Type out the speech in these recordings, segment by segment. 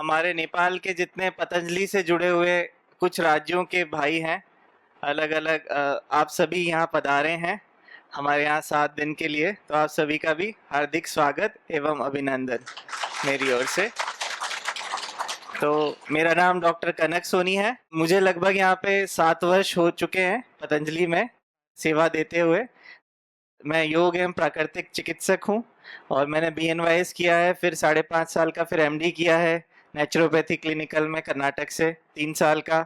हमारे नेपाल के जितने पतंजलि से जुड़े हुए कुछ राज्यों के भाई हैं, अलग अलग आप सभी यहाँ पधारे हैं हमारे यहाँ 7 दिन के लिए। तो आप सभी का भी हार्दिक स्वागत एवं अभिनंदन मेरी ओर से। तो मेरा नाम डॉक्टर कनक सोनी है। मुझे लगभग यहाँ पे 7 वर्ष हो चुके हैं पतंजलि में सेवा देते हुए। मैं योग एवं प्राकृतिक चिकित्सक हूँ और मैंने BNYS किया है, फिर 5.5 साल का फिर MD किया है नेचुरोपैथी क्लिनिकल में कर्नाटक से 3 साल का।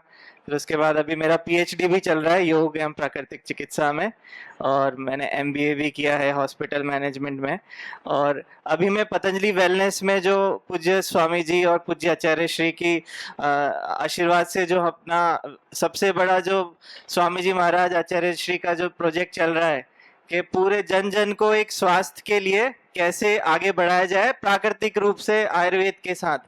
फिर उसके बाद अभी मेरा PhD भी चल रहा है योग एवं प्राकृतिक चिकित्सा में, और मैंने MBA भी किया है हॉस्पिटल मैनेजमेंट में। और अभी मैं पतंजलि वेलनेस में जो पूज्य स्वामी जी और पूज्य आचार्य श्री की आशीर्वाद से जो अपना सबसे बड़ा जो स्वामी जी महाराज आचार्य श्री का जो प्रोजेक्ट चल रहा है कि पूरे जन जन को एक स्वास्थ्य के लिए कैसे आगे बढ़ाया जाए प्राकृतिक रूप से आयुर्वेद के साथ,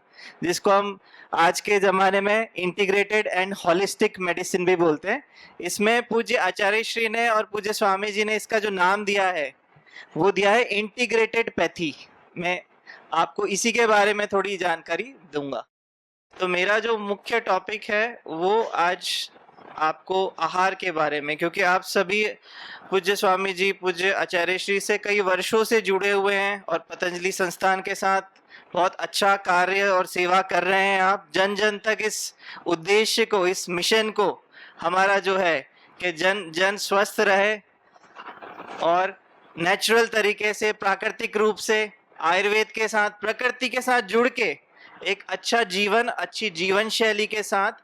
जिसको हम आज के ज़माने में इंटीग्रेटेड एंड होलिस्टिक मेडिसिन भी बोलते हैं। इसमें पूज्य आचार्य श्री ने और पूज्य स्वामी जी ने इसका जो नाम दिया है वो दिया है इंटीग्रेटेड पैथी। मैं आपको इसी के बारे में थोड़ी जानकारी दूंगा। तो मेरा जो मुख्य टॉपिक है वो आज आपको आहार के बारे में, क्योंकि आप सभी पूज्य स्वामी जी पूज्य आचार्य श्री से कई वर्षों से जुड़े हुए हैं और पतंजलि संस्थान के साथ बहुत अच्छा कार्य और सेवा कर रहे हैं। आप जन जन तक इस उद्देश्य को, इस मिशन को हमारा जो है कि जन जन स्वस्थ रहे और नेचुरल तरीके से प्राकृतिक रूप से आयुर्वेद के साथ प्रकृति के साथ जुड़ के एक अच्छा जीवन, अच्छी जीवन शैली के साथ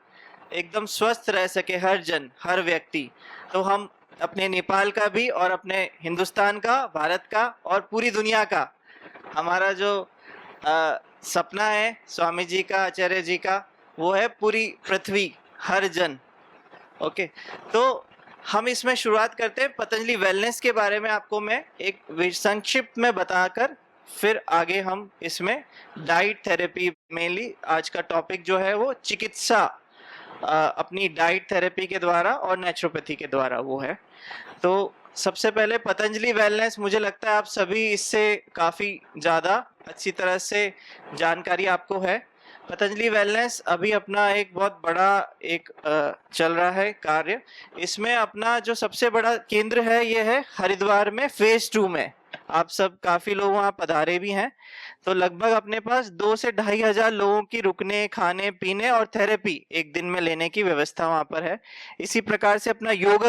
एकदम स्वस्थ रह सके हर जन, हर व्यक्ति। तो हम अपने नेपाल का भी और अपने हिंदुस्तान का, भारत का और पूरी दुनिया का हमारा जो सपना है स्वामी जी का, आचार्य जी का, वो है पूरी पृथ्वी, हर जन। ओके, तो हम इसमें शुरुआत करते हैं पतंजलि वेलनेस के बारे में। आपको मैं एक संक्षिप्त में बताकर फिर आगे हम इसमें डाइट थेरेपी, मेनली आज का टॉपिक जो है वो चिकित्सा अपनी डाइट थेरेपी के द्वारा और नेचुरोपैथी के द्वारा वो है। तो सबसे पहले पतंजलि वेलनेस, मुझे लगता है आप सभी इससे काफ़ी ज़्यादा अच्छी तरह से जानकारी आपको है। पतंजलि वेलनेस अभी अपना एक बहुत बड़ा एक चल रहा है कार्य। इसमें अपना जो सबसे बड़ा केंद्र है ये है हरिद्वार में फेज 2 में। आप सब काफ़ी लोग वहाँ पधारे भी हैं। तो लगभग अपने पास 2 से 2,500 हजार लोगों की रुकने, खाने पीने और थेरेपी एक दिन में लेने की व्यवस्था वहाँ पर है। इसी प्रकार से अपना योग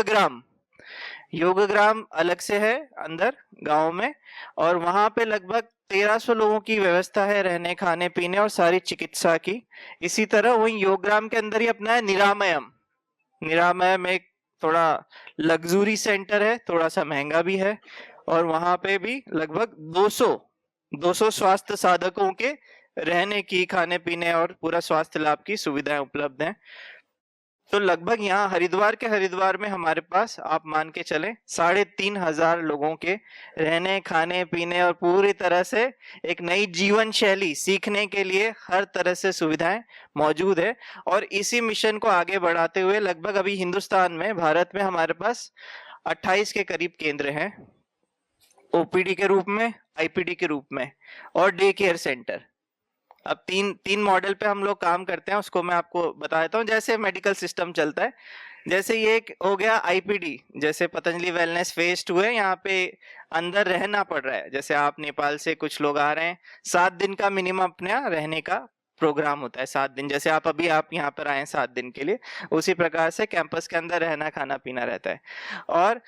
ग्राम अलग से है अंदर गांव में, और वहाँ पे लगभग 1300 लोगों की व्यवस्था है रहने, खाने पीने और सारी चिकित्सा की। इसी तरह वही योग ग्राम के अंदर ही अपना है निरामयम एक थोड़ा लग्जरी सेंटर है, थोड़ा सा महंगा भी है, और वहाँ पे भी लगभग 200 स्वास्थ्य साधकों के रहने की, खाने पीने और पूरा स्वास्थ्य लाभ की सुविधाएं उपलब्ध हैं। तो लगभग यहाँ हरिद्वार में हमारे पास आप मान के चलें 3,500 लोगों के रहने, खाने पीने और पूरी तरह से एक नई जीवन शैली सीखने के लिए हर तरह से सुविधाएं मौजूद है। और इसी मिशन को आगे बढ़ाते हुए लगभग अभी हिंदुस्तान में, भारत में हमारे पास 28 के करीब केंद्र हैं, OPD के रूप में, IPD के रूप में और डे केयर सेंटर। अब तीन मॉडल पे हम लोग काम करते हैं, उसको मैं आपको बता देता हूँ जैसे मेडिकल सिस्टम चलता है। जैसे ये एक हो गया IPD, जैसे पतंजलि वेलनेस फेज 2 है, यहाँ पे अंदर रहना पड़ रहा है। जैसे आप नेपाल से कुछ लोग आ रहे हैं, 7 दिन का मिनिमम अपने यहाँ रहने का प्रोग्राम होता है। 7 दिन, जैसे आप यहाँ पर आए हैं 7 दिन के लिए, उसी प्रकार से कैंपस के अंदर रहना, खाना पीना रहता है। और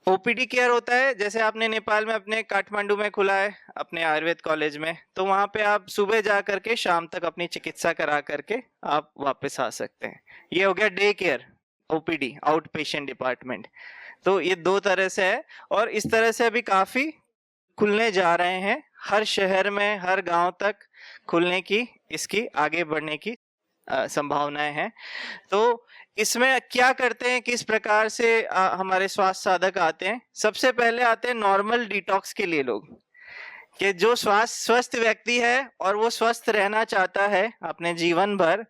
OPD केयर होता है, जैसे आपने नेपाल में अपने काठमांडू में खुला है अपने आयुर्वेद कॉलेज में, तो वहाँ पे आप सुबह जा करके शाम तक अपनी चिकित्सा करा करके आप वापस आ सकते हैं। ये हो गया day care, OPD out patient department. तो ये 2 तरह से है, और इस तरह से अभी काफ़ी खुलने जा रहे हैं, हर शहर में, हर गाँव तक खुलने की, इसकी आगे बढ़ने की संभावनाएं हैं। तो इसमें क्या करते हैं, किस प्रकार से हमारे स्वास्थ्य साधक आते हैं। सबसे पहले आते हैं नॉर्मल डिटॉक्स के लिए लोग, कि जो स्वस्थ व्यक्ति है और वो स्वस्थ रहना चाहता है अपने जीवन भर।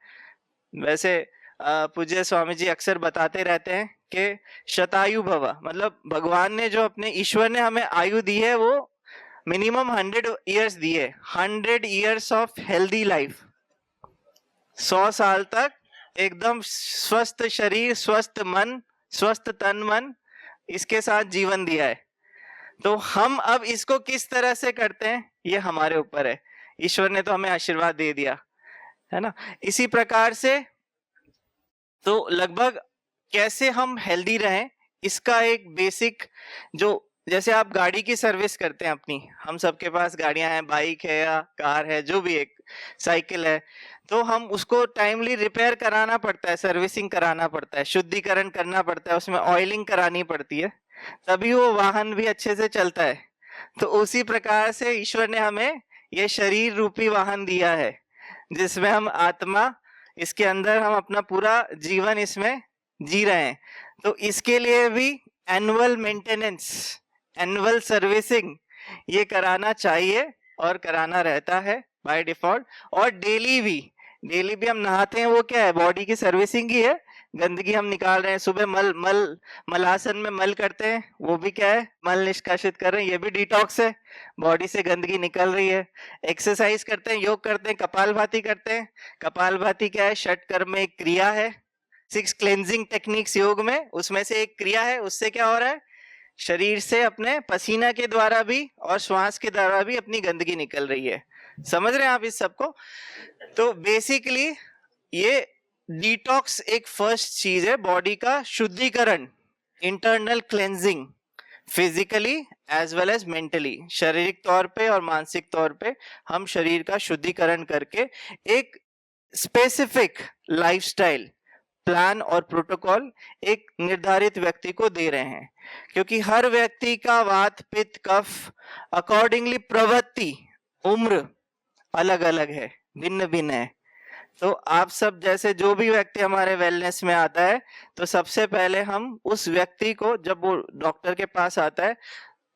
वैसे पूज्य स्वामी जी अक्सर बताते रहते हैं कि शतायु भव, मतलब भगवान ने जो अपने, ईश्वर ने हमें आयु दी है वो मिनिमम 100 ईयर्स दी है, 100 ईयर्स ऑफ हेल्दी लाइफ। 100 साल तक एकदम स्वस्थ शरीर, स्वस्थ मन, स्वस्थ तन मन, इसके साथ जीवन दिया है। तो हम अब इसको किस तरह से करते हैं ये हमारे ऊपर है। ईश्वर ने तो हमें आशीर्वाद दे दिया है ना। इसी प्रकार से तो लगभग कैसे हम हेल्दी रहें इसका एक बेसिक, जो जैसे आप गाड़ी की सर्विस करते हैं अपनी, हम सबके पास गाड़ियां हैं, बाइक है या कार है, जो भी एक साइकिल है, तो हम उसको टाइमली रिपेयर कराना पड़ता है, सर्विसिंग कराना पड़ता है, शुद्धिकरण करना पड़ता है, उसमें ऑयलिंग करानी पड़ती है, तभी वो वाहन भी अच्छे से चलता है। तो उसी प्रकार से ईश्वर ने हमें ये शरीर रूपी वाहन दिया है, जिसमें हम आत्मा, इसके अंदर हम अपना पूरा जीवन इसमें जी रहे हैं। तो इसके लिए भी एनुअल मेंटेनेंस, एनुअल सर्विसिंग ये कराना चाहिए और कराना रहता है बाय डिफॉल्ट। और डेली भी हम नहाते हैं, वो क्या है, बॉडी की सर्विसिंग ही है। गंदगी हम निकाल रहे हैं, सुबह मलासन में मल करते हैं, वो भी क्या है, मल निष्कासित कर रहे हैं, ये भी डिटॉक्स है, बॉडी से गंदगी निकल रही है। एक्सरसाइज करते हैं, योग करते हैं, कपालभाति करते हैं। कपालभाति क्या है, षटकर्म में एक क्रिया है, 6 क्लेंजिंग टेक्निक्स योग में, उसमें से एक क्रिया है। उससे क्या हो रहा है, शरीर से अपने पसीना के द्वारा भी और श्वास के द्वारा भी अपनी गंदगी निकल रही है। समझ रहे हैं आप इस सबको। तो बेसिकली ये डिटॉक्स एक फर्स्ट चीज है, बॉडी का शुद्धिकरण, internal cleansing, physically as well as mentally, शारीरिक तौर पे और मानसिक तौर पे हम शरीर का शुद्धिकरण करके एक स्पेसिफिक लाइफस्टाइल प्लान और प्रोटोकॉल एक निर्धारित व्यक्ति को दे रहे हैं। क्योंकि हर व्यक्ति का वात पित्त कफ अकॉर्डिंगली प्रवृत्ति उम्र अलग अलग है, भिन्न भिन्न है। तो आप सब जैसे जो भी व्यक्ति हमारे वेलनेस में आता है, तो सबसे पहले हम उस व्यक्ति को, जब वो डॉक्टर के पास आता है,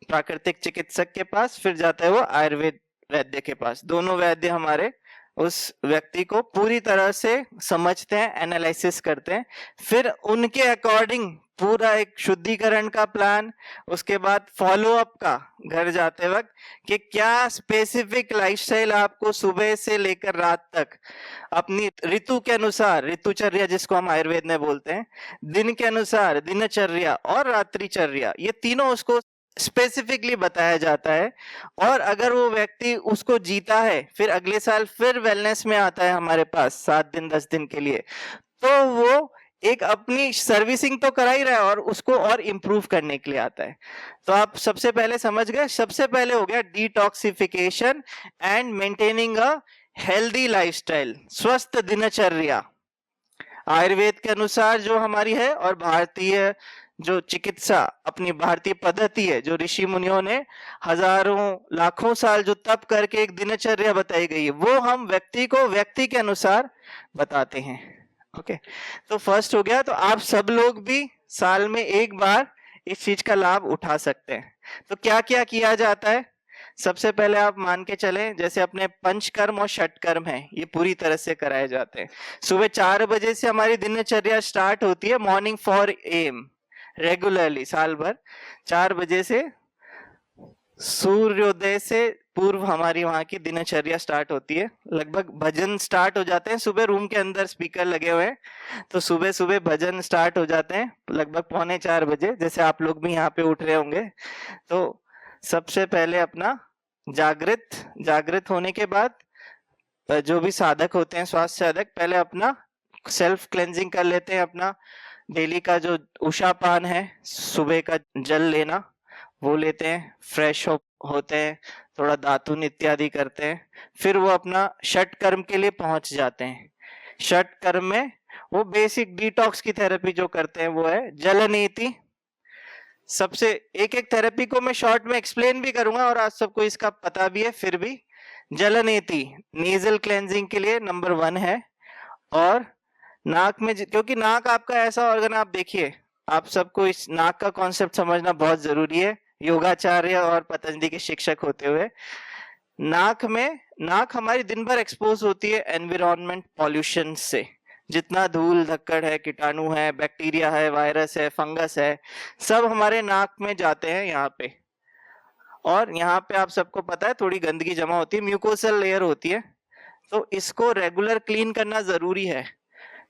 प्राकृतिक चिकित्सक के पास, फिर जाता है वो आयुर्वेद वैद्य के पास, दोनों वैद्य हमारे उस व्यक्ति को पूरी तरह से समझते हैं, एनालिसिस करते हैं, फिर उनके अकॉर्डिंग पूरा एक शुद्धिकरण का प्लान, उसके बाद फॉलो अप का घर जाते वक्त कि क्या स्पेसिफिक लाइफस्टाइल आपको सुबह से लेकर रात तक अपनी ऋतु के अनुसार, ऋतुचर्या जिसको हम आयुर्वेद में बोलते हैं, दिन के अनुसार दिनचर्या और रात्रिचर्या, ये तीनों उसको स्पेसिफिकली बताया जाता है। और अगर वो व्यक्ति उसको जीता है, फिर अगले साल फिर वेलनेस में आता है हमारे पास 7 दिन 10 दिन के लिए, तो वो एक अपनी सर्विसिंग तो करा ही रहा है और उसको और इम्प्रूव करने के लिए आता है। तो आप सबसे पहले समझ गए, सबसे पहले हो गया detoxification and maintaining a healthy lifestyle, स्वस्थ दिनचर्या आयुर्वेद के अनुसार जो हमारी है, और भारतीय जो चिकित्सा अपनी भारतीय पद्धति है, जो ऋषि मुनियों ने हजारों लाखों साल जो तप करके एक दिनचर्या बताई गई है, वो हम व्यक्ति को व्यक्ति के अनुसार बताते हैं। ओके, तो फर्स्ट हो गया। तो आप सब लोग भी साल में एक बार इस चीज का लाभ उठा सकते हैं। तो क्या क्या किया जाता है, सबसे पहले आप मान के चलें, जैसे अपने पंचकर्म और षटकर्म है, ये पूरी तरह से कराए जाते हैं। सुबह 4 बजे से हमारी दिनचर्या स्टार्ट होती है, मॉर्निंग 4 AM रेगुलरली, साल भर 4 बजे से सूर्योदय से पूर्व हमारी वहां की दिनचर्या स्टार्ट होती है। लगभग भजन स्टार्ट हो जाते हैं सुबह, रूम के अंदर स्पीकर लगे हुए हैं, तो सुबह सुबह भजन स्टार्ट हो जाते हैं लगभग 3:45 बजे, जैसे आप लोग भी यहाँ पे उठ रहे होंगे। तो सबसे पहले अपना जागृत होने के बाद जो भी साधक होते हैं, स्वास्थ्य साधक, पहले अपना सेल्फ क्लेंजिंग कर लेते हैं, अपना डेली का जो उषा पान है, सुबह का जल लेना वो लेते हैं, फ्रेश होते हैं, थोड़ा दातुन इत्यादि करते हैं, फिर वो अपना षट कर्म के लिए पहुंच जाते हैं। षट कर्म में वो बेसिक डिटॉक्स की थेरेपी जो करते हैं वो है जल नीति। सबसे एक एक थेरेपी को मैं शॉर्ट में एक्सप्लेन भी करूंगा और आज सबको इसका पता भी है, फिर भी जल नीति नेजल क्लेंजिंग के लिए नंबर 1 है। और नाक में, क्योंकि नाक आपका ऐसा ऑर्गन, आप देखिए, आप सबको इस नाक का कॉन्सेप्ट समझना बहुत जरूरी है, योगाचार्य और पतंजलि के शिक्षक होते हुए। नाक हमारी दिन भर एक्सपोज होती है एनवायरमेंट पॉल्यूशन से, जितना धूल धक्कड़ है, कीटाणु है, बैक्टीरिया है, वायरस है, फंगस है, सब हमारे नाक में जाते हैं यहाँ पे। और यहाँ पे आप सबको पता है थोड़ी गंदगी जमा होती है, म्यूकोसल लेयर होती है, तो इसको रेगुलर क्लीन करना जरूरी है।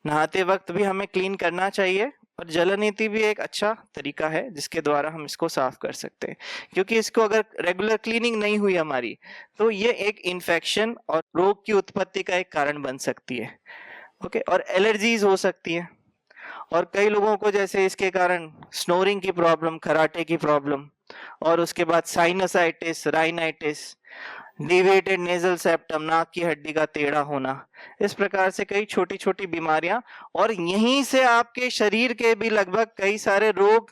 नहाते वक्त भी हमें क्लीन करना चाहिए, और जलनीति भी एक अच्छा तरीका है जिसके द्वारा हम इसको साफ कर सकते हैं, क्योंकि इसको अगर रेगुलर क्लीनिंग नहीं हुई हमारी तो ये एक इन्फेक्शन और रोग की उत्पत्ति का एक कारण बन सकती है। ओके, और एलर्जीज हो सकती है, और कई लोगों को जैसे इसके कारण स्नोरिंग की प्रॉब्लम, खराटे की प्रॉब्लम, और उसके बाद sinusitis, rhinitis, deviated nasal septum, नाक की हड्डी का टेढ़ा होना, इस प्रकार से कई छोटी छोटी बीमारियां, और यहीं से आपके शरीर के भी लगभग कई सारे रोग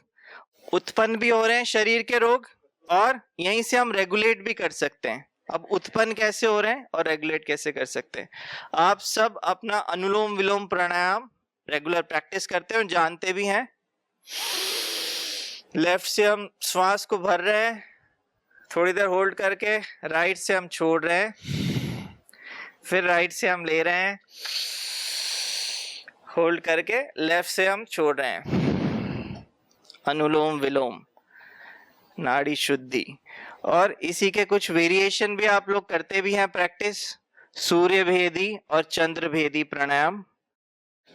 उत्पन्न भी हो रहे हैं, शरीर के रोग, और यहीं से हम रेगुलेट भी कर सकते हैं। अब उत्पन्न कैसे हो रहे हैं और रेगुलेट कैसे कर सकते हैं? आप सब अपना अनुलोम विलोम प्राणायाम रेगुलर प्रैक्टिस करते हैं और जानते भी हैं। लेफ्ट से हम श्वास को भर रहे हैं, थोड़ी देर होल्ड करके राइट से हम छोड़ रहे हैं, फिर राइट से हम ले रहे हैं, होल्ड करके लेफ्ट से हम छोड़ रहे हैं। अनुलोम विलोम, नाड़ी शुद्धि। और इसी के कुछ वेरिएशन भी आप लोग करते भी हैं प्रैक्टिस, सूर्य भेदी और चंद्र भेदी प्राणायाम।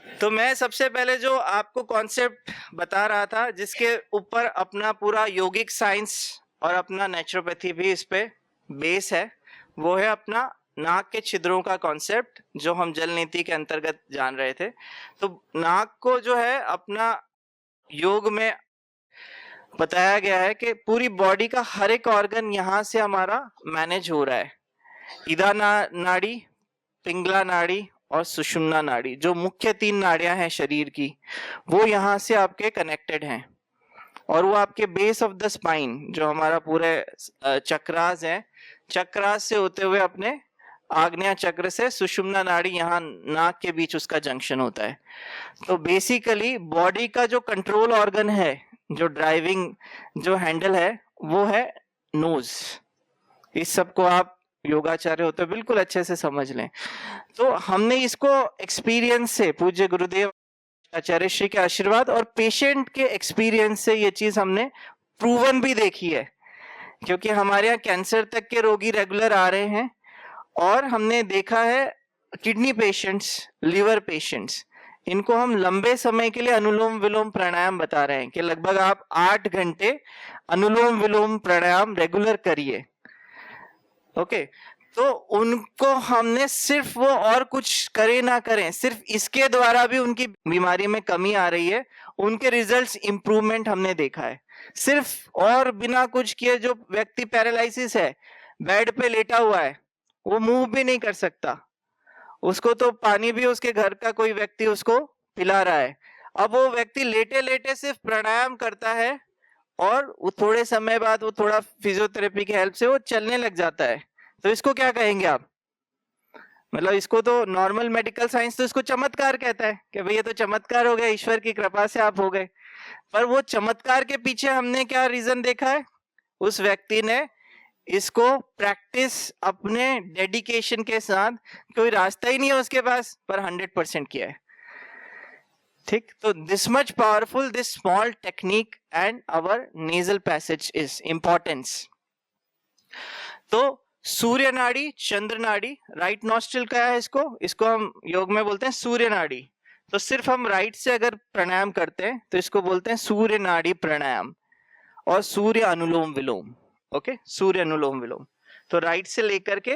तो मैं सबसे पहले जो आपको कॉन्सेप्ट बता रहा था, जिसके ऊपर अपना पूरा योगिक साइंस और अपना नेचुरोपैथी भी इस पे बेस है, वो है अपना नाक के छिद्रों का कॉन्सेप्ट, जो हम जल नीति के अंतर्गत जान रहे थे। तो नाक को जो है अपना योग में बताया गया है कि पूरी बॉडी का हर एक ऑर्गन यहाँ से हमारा मैनेज हो रहा है। इदा नाड़ी, पिंगला नाड़ी और सुषुम्ना नाड़ी, जो मुख्य 3 नाड़ियां हैं शरीर की, वो यहाँ से आपके कनेक्टेड हैं, और वो आपके बेस ऑफ द स्पाइन, जो हमारा पूरे चक्रास है, चक्रास से होते हुए अपने आग्नेय चक्र से सुषुम्ना नाड़ी, यहाँ नाक के बीच उसका जंक्शन होता है। तो बेसिकली बॉडी का जो कंट्रोल ऑर्गन है, जो ड्राइविंग जो हैंडल है, वो है नोज। इस सब को आप योगाचार्य होते हो बिल्कुल अच्छे से समझ लें। तो हमने इसको एक्सपीरियंस से, पूज्य गुरुदेव आचार्य श्री के आशीर्वाद और पेशेंट के एक्सपीरियंस से ये चीज हमने प्रूवन भी देखी है, क्योंकि हमारे यहाँ कैंसर तक के रोगी रेगुलर आ रहे हैं, और हमने देखा है किडनी पेशेंट्स, लिवर पेशेंट्स, इनको हम लंबे समय के लिए अनुलोम विलोम प्राणायाम बता रहे हैं कि लगभग आप 8 घंटे अनुलोम विलोम प्राणायाम रेगुलर करिए। ओके, तो उनको हमने सिर्फ वो और कुछ करे ना करें, सिर्फ इसके द्वारा भी उनकी बीमारी में कमी आ रही है, उनके रिजल्ट्स इंप्रूवमेंट हमने देखा है। सिर्फ और बिना कुछ किए जो व्यक्ति पैरालिसिस है, बेड पे लेटा हुआ है, वो मूव भी नहीं कर सकता, उसको तो पानी भी उसके घर का कोई व्यक्ति उसको पिला रहा है, अब वो व्यक्ति लेटे लेटे सिर्फ प्राणायाम करता है, और वो थोड़े समय बाद वो थोड़ा फिजियोथेरेपी की हेल्प से वो चलने लग जाता है। तो इसको क्या कहेंगे आप? मतलब इसको तो नॉर्मल मेडिकल साइंस तो इसको चमत्कार कहता है कि भाई ये तो चमत्कार हो गया, ईश्वर की कृपा से आप हो गए। पर वो चमत्कार के पीछे हमने क्या रीजन देखा है? उस व्यक्ति ने इसको प्रैक्टिस अपने डेडिकेशन के साथ, कोई रास्ता ही नहीं है उसके पास, पर 100% किया है। ठीक, तो this much powerful this small technique and our nasal passage is importance. तो सूर्य नाड़ी, चंद्र नाड़ी, राइट नॉस्ट्रिल का है, इसको हम योग में बोलते हैं सूर्य नाड़ी। तो सिर्फ हम राइट से अगर प्राणायाम करते हैं तो इसको बोलते हैं सूर्य नाड़ी प्राणायाम और सूर्य अनुलोम विलोम। ओके, सूर्य अनुलोम विलोम। तो राइट से लेकर के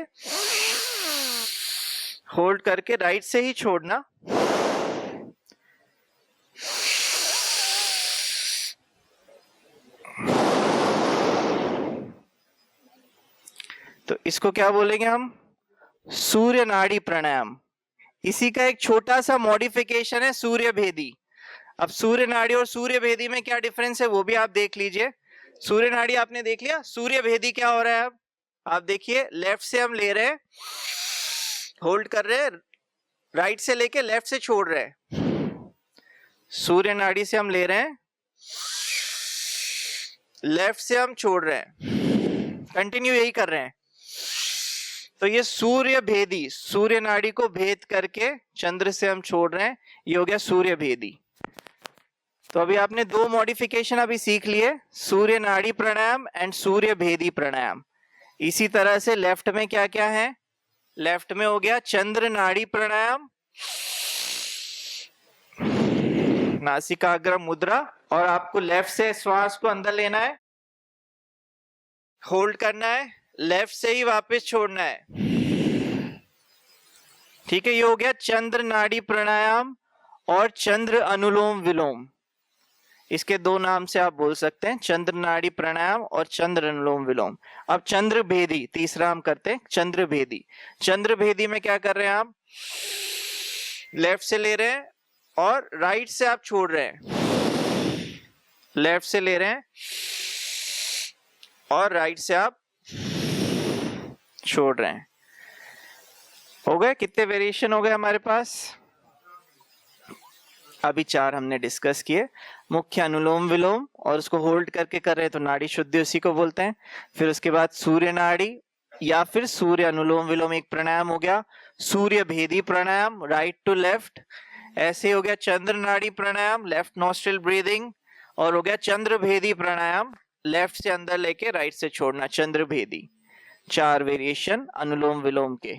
होल्ड करके राइट से ही छोड़ना, तो इसको क्या बोलेंगे हम? सूर्य नाड़ी प्राणायाम। इसी का एक छोटा सा मॉडिफिकेशन है सूर्य भेदी। अब सूर्य नाड़ी और सूर्य भेदी में क्या डिफरेंस है वो भी आप देख लीजिए। सूर्य नाड़ी आपने देख लिया, सूर्य भेदी क्या हो रहा है? अब आप देखिए, लेफ्ट से हम ले रहे हैं, होल्ड कर रहे हैं, राइट से लेके लेफ्ट से छोड़ रहे हैं। सूर्य नाड़ी से हम ले रहे हैं, लेफ्ट से हम छोड़ रहे हैं, कंटिन्यू यही कर रहे हैं। तो ये सूर्य भेदी, सूर्य नाड़ी को भेद करके चंद्र से हम छोड़ रहे हैं, ये हो गया सूर्य भेदी। तो अभी आपने 2 मॉडिफिकेशन अभी सीख लिए, सूर्य नाड़ी प्राणायाम एंड सूर्य भेदी प्राणायाम। इसी तरह से लेफ्ट में क्या क्या है? लेफ्ट में हो गया चंद्र नाड़ी प्राणायाम, नासिकाग्र मुद्रा, और आपको लेफ्ट से श्वास को अंदर लेना है, होल्ड करना है, लेफ्ट से ही वापस छोड़ना है। ठीक है, ये हो गया चंद्र नाड़ी प्राणायाम और चंद्र अनुलोम विलोम। इसके दो नाम से आप बोल सकते हैं, चंद्र नाड़ी प्राणायाम और चंद्र अनुलोम विलोम। अब चंद्र भेदी तीसरा हम करते हैं, चंद्र भेदी। चंद्र भेदी में क्या कर रहे हैं आप, लेफ्ट से ले रहे हैं और राइट से आप छोड़ रहे हैं, लेफ्ट से ले रहे हैं और राइट से आप छोड़ रहे हैं। हो गए, कितने वेरिएशन हो गए हमारे पास? अभी 4 हमने डिस्कस किए, मुख्य अनुलोम विलोम, और उसको होल्ड करके कर रहे हैं तो नाड़ी शुद्धि उसी को बोलते हैं। फिर उसके बाद सूर्य नाड़ी या फिर सूर्य अनुलोम विलोम एक प्राणायाम हो गया, सूर्य भेदी प्राणायाम राइट टू लेफ्ट। ऐसे हो गया चंद्र नाड़ी प्राणायाम, लेफ्ट नॉस्ट्रिल ब्रीदिंग, और हो गया चंद्र भेदी प्राणायाम, लेफ्ट से अंदर लेके राइट से छोड़ना, चंद्र भेदी। 4 वेरिएशन अनुलोम विलोम के,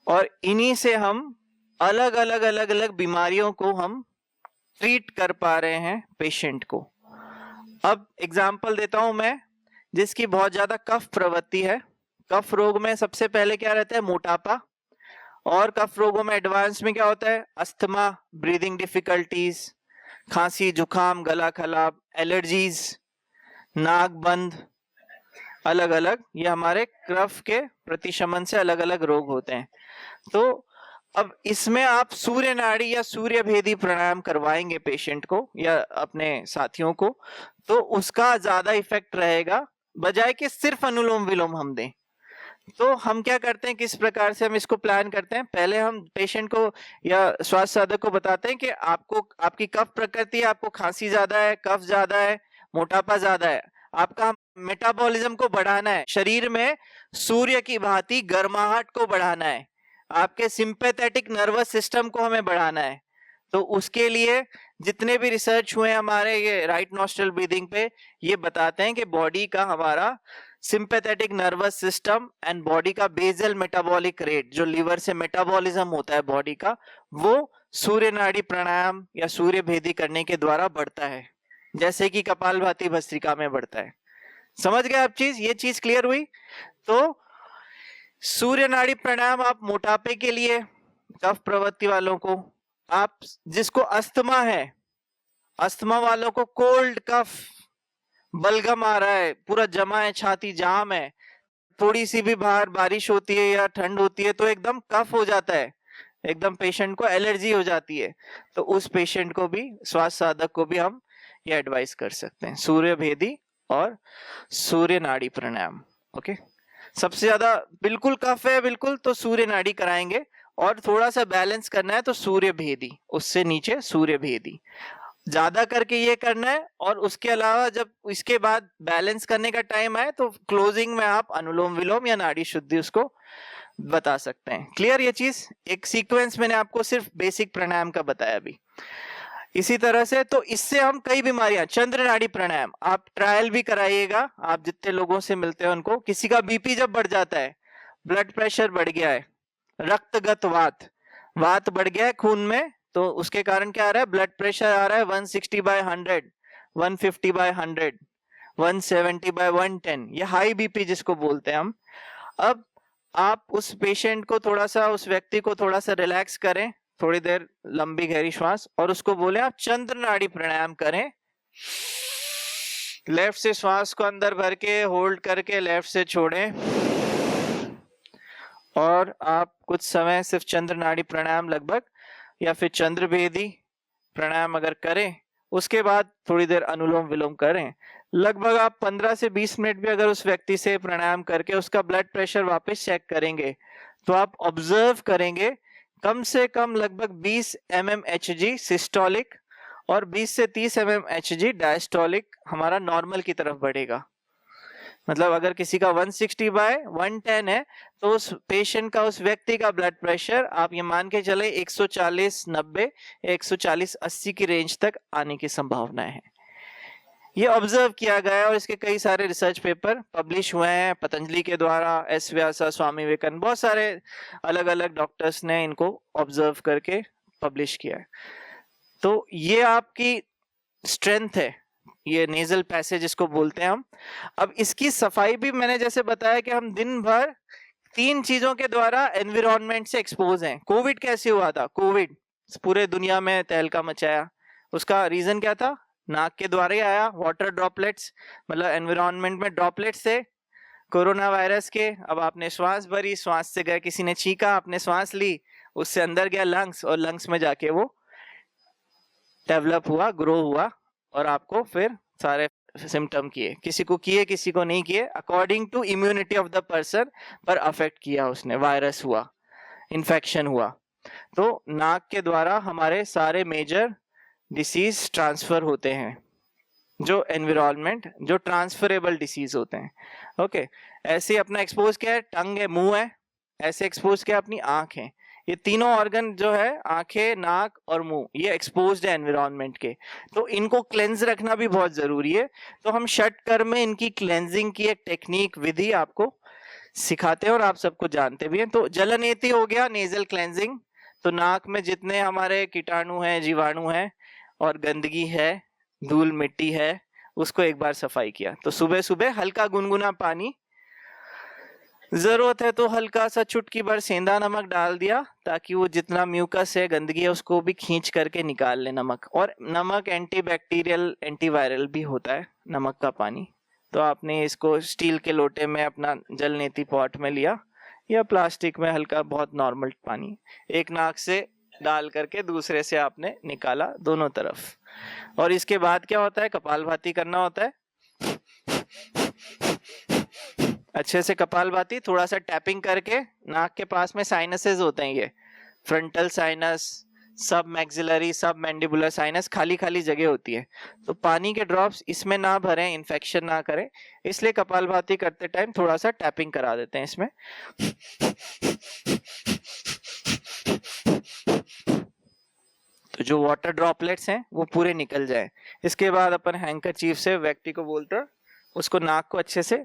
और इन्हीं से हम अलग अलग बीमारियों को हम ट्रीट कर पा रहे हैं पेशेंट को। अब एग्जांपल देता हूं मैं, जिसकी बहुत ज्यादा कफ प्रवृत्ति है। कफ रोग में सबसे पहले क्या रहता है, मोटापा, और कफ रोगों में एडवांस में क्या होता है, अस्थमा, ब्रीदिंग डिफिकल्टीज, खांसी जुकाम, गला खराब, एलर्जीज, नाक बंद, अलग अलग, ये हमारे कफ के प्रतिशमन से अलग अलग रोग होते हैं। तो अब इसमें आप सूर्य नाड़ी या सूर्य भेदी प्राणायाम करवाएंगे पेशेंट को या अपने साथियों को, तो उसका ज्यादा इफेक्ट रहेगा बजाय कि सिर्फ अनुलोम विलोम हम दें। तो हम क्या करते हैं, किस प्रकार से हम इसको प्लान करते हैं, पहले हम पेशेंट को या स्वास्थ्य साधक को बताते हैं कि आपको, आपकी कफ प्रकृति है, आपको खांसी ज्यादा है, कफ ज्यादा है, मोटापा ज्यादा है, आपका मेटाबॉलिज्म को बढ़ाना है, शरीर में सूर्य की भांति गर्माहट को बढ़ाना है, आपके सिंपैथेटिक नर्वस सिस्टम को हमें बढ़ाना है। तो उसके लिए जितने भी रिसर्च हुए हमारे ये राइट नॉस्ट्रल ब्रीदिंग पे, ये बताते हैं कि बॉडी का हमारा sympathetic nervous system and body का बेसल मेटाबॉलिक रेट, जो लीवर से मेटाबॉलिज्म होता है बॉडी का, वो सूर्य नाड़ी प्राणायाम या सूर्य भेदी करने के द्वारा बढ़ता है, जैसे कि कपालभाति भस्त्रिका में बढ़ता है। समझ गए आप चीज, ये चीज क्लियर हुई? तो सूर्य नाड़ी प्राणायाम आप मोटापे के लिए, कफ प्रवृत्ति वालों को, आप जिसको अस्थमा है, अस्थमा वालों को कोल्ड कफ, बलगम आ रहा है, पूरा जमा है, छाती जाम है, थोड़ी सी भी बाहर बारिश होती है या ठंड होती है तो एकदम कफ हो जाता है, एकदम पेशेंट को एलर्जी हो जाती है, तो उस पेशेंट को भी, स्वास्थ्य साधक को भी हम ये एडवाइस कर सकते हैं, सूर्य भेदी और सूर्य नाड़ी प्राणायाम। ओके, सबसे ज्यादा बिल्कुल कफ है बिल्कुल तो सूर्य नाड़ी कराएंगे, और थोड़ा सा बैलेंस करना है तो सूर्य भेदी, उससे नीचे सूर्य भेदी, ज्यादा करके ये करना है। और उसके अलावा जब इसके बाद बैलेंस करने का टाइम आए तो क्लोजिंग में आप अनुलोम विलोम या नाड़ी शुद्धि उसको बता सकते हैं। क्लियर ये चीज? एक सीक्वेंस मैंने आपको सिर्फ बेसिक प्राणायाम का बताया अभी। इसी तरह से तो इससे हम कई बीमारियां, चंद्र नाड़ी प्राणायाम आप ट्रायल भी कराइएगा, आप जितने लोगों से मिलते हैं उनको, किसी का बीपी जब बढ़ जाता है, ब्लड प्रेशर बढ़ गया है, रक्तगत वात, वात बढ़ गया है खून में, तो उसके कारण क्या आ रहा है, ब्लड प्रेशर आ रहा है 160/100, 150/100, 170/110, ये हाई बीपी जिसको बोलते हैं हम। अब आप उस पेशेंट को थोड़ा सा, उस व्यक्ति को थोड़ा सा रिलैक्स करें, थोड़ी देर लंबी गहरी श्वास, और उसको बोले आप चंद्र नाड़ी प्राणायाम करें, लेफ्ट से श्वास को अंदर भर के होल्ड करके लेफ्ट से छोड़ें, और आप कुछ समय सिर्फ चंद्र नाड़ी प्राणायाम लगभग, या फिर चंद्र भेदी प्राणायाम अगर करें, उसके बाद थोड़ी देर अनुलोम विलोम करें। लगभग आप 15 से 20 मिनट भी अगर उस व्यक्ति से प्राणायाम करके उसका ब्लड प्रेशर वापस चेक करेंगे तो आप ऑब्जर्व करेंगे कम से कम लगभग 20 mmHg सिस्टोलिक और 20 से 30 mmHg डायस्टोलिक हमारा नॉर्मल की तरफ बढ़ेगा। मतलब अगर किसी का 160/110 है तो उस पेशेंट का, उस व्यक्ति का ब्लड प्रेशर आप ये मान के चले 140/90, 140/80 की रेंज तक आने की संभावना है। ये ऑब्जर्व किया गया है और इसके कई सारे रिसर्च पेपर पब्लिश हुए हैं पतंजलि के द्वारा, एस व्यासा, स्वामी विवेकानंद, बहुत सारे अलग अलग डॉक्टर्स ने इनको ऑब्जर्व करके पब्लिश किया है। तो ये आपकी स्ट्रेंथ है, ये नेजल पैसेज इसको बोलते हैं हम। अब इसकी सफाई भी मैंने जैसे बताया कि हम दिन भर 3 चीजों के द्वारा एनवायरनमेंट से एक्सपोज हैं। कोविड कैसे हुआ था? कोविड पूरे दुनिया में तहलका मचाया। उसका रीजन क्या था? नाक के द्वारा ही आया, वाटर ड्रॉपलेट्स, मतलब एनवायरनमेंट में ड्रॉपलेट्स थे कोरोना वायरस के। अब आपने श्वास भरी, श्वास से गया, किसी ने छींका, आपने श्वास ली, उससे अंदर गया लंग्स, और लंग्स में जाके वो डेवलप हुआ, ग्रो हुआ, और आपको फिर सारे सिम्टम किए, किसी को किए किसी को नहीं किए, according to immunity of the person पर अफेक्ट किया उसने, वायरस हुआ, इन्फेक्शन हुआ। तो नाक के द्वारा हमारे सारे मेजर डिसीज ट्रांसफर होते हैं, जो एनवायरनमेंट, जो ट्रांसफरेबल डिसीज होते हैं। ओके, ऐसे अपना एक्सपोज क्या है? टंग है, मुंह है, ऐसे एक्सपोज क्या है? अपनी आंख है। ये तीनों ऑर्गन जो है, आंखें, नाक और मुंह, ये एक्सपोज्ड है एनवायरनमेंट के, तो इनको क्लेंज रखना भी बहुत जरूरी है। तो हम षटकर्म में इनकी क्लेंजिंग की एक टेक्निक, विधि आपको सिखाते हैं और आप सबको जानते भी हैं। तो जलनेति हो गया नेजल क्लेंजिंग, तो नाक में जितने हमारे कीटाणु हैं, जीवाणु हैं और गंदगी है, धूल मिट्टी है, उसको एक बार सफाई किया। तो सुबह सुबह हल्का गुनगुना पानी, जरूरत है तो हल्का सा चुटकी भर सेंधा नमक डाल दिया, ताकि वो जितना म्यूकस है, गंदगी है, उसको भी खींच करके निकाल ले नमक। और नमक एंटीबैक्टीरियल, एंटीवायरल भी होता है नमक का पानी। तो आपने इसको स्टील के लोटे में, अपना जलनेति पॉट में लिया, या प्लास्टिक में हल्का बहुत नॉर्मल पानी, एक नाक से डाल करके दूसरे से आपने निकाला दोनों तरफ। और इसके बाद क्या होता है? कपालभाति करना होता है, अच्छे से कपालभाति, थोड़ा सा टैपिंग करके। नाक के पास में साइनसेस होते हैं, ये फ्रंटल साइनस, सब मैक्सिलरी, सब मैंडिबुलर साइनस, खाली खाली जगह होती है। तो पानी के ड्रॉप्स इसमें ना भरें, इन्फेक्शन ना करें, इसलिए कपालभाति करते टाइम थोड़ा सा टैपिंग करा देते हैं इसमें। तो जो वाटर ड्रॉपलेट्स हैं वो पूरे निकल जाए। इसके बाद अपन हैंकरचीफ से व्यक्ति को बोलकर उसको नाक को अच्छे से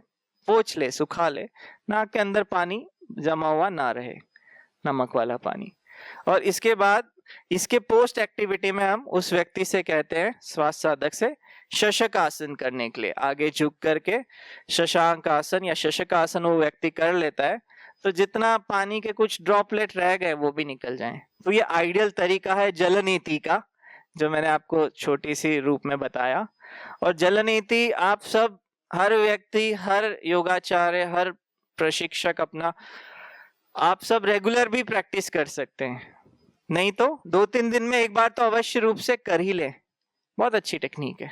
पोंछ ले, सुखा ले, नाक के अंदर पानी जमा हुआ ना रहे, नमक वाला पानी। और इसके बाद इसके पोस्ट एक्टिविटी में हम उस व्यक्ति से कहते हैं, श्वास साधक से, शशक आसन करने के लिए आगे झुक करके शशांक आसन या शशक आसन वो व्यक्ति कर लेता है, तो जितना पानी के कुछ ड्रॉपलेट रह गए वो भी निकल जाएं। तो ये आइडियल तरीका है जलनीति का, जो मैंने आपको छोटी सी रूप में बताया। और जलनीति आप सब, हर व्यक्ति, हर योगाचार्य, हर प्रशिक्षक अपना, आप सब रेगुलर भी प्रैक्टिस कर सकते हैं, नहीं तो 2-3 दिन में एक बार तो अवश्य रूप से कर ही ले। बहुत अच्छी टेक्निक है।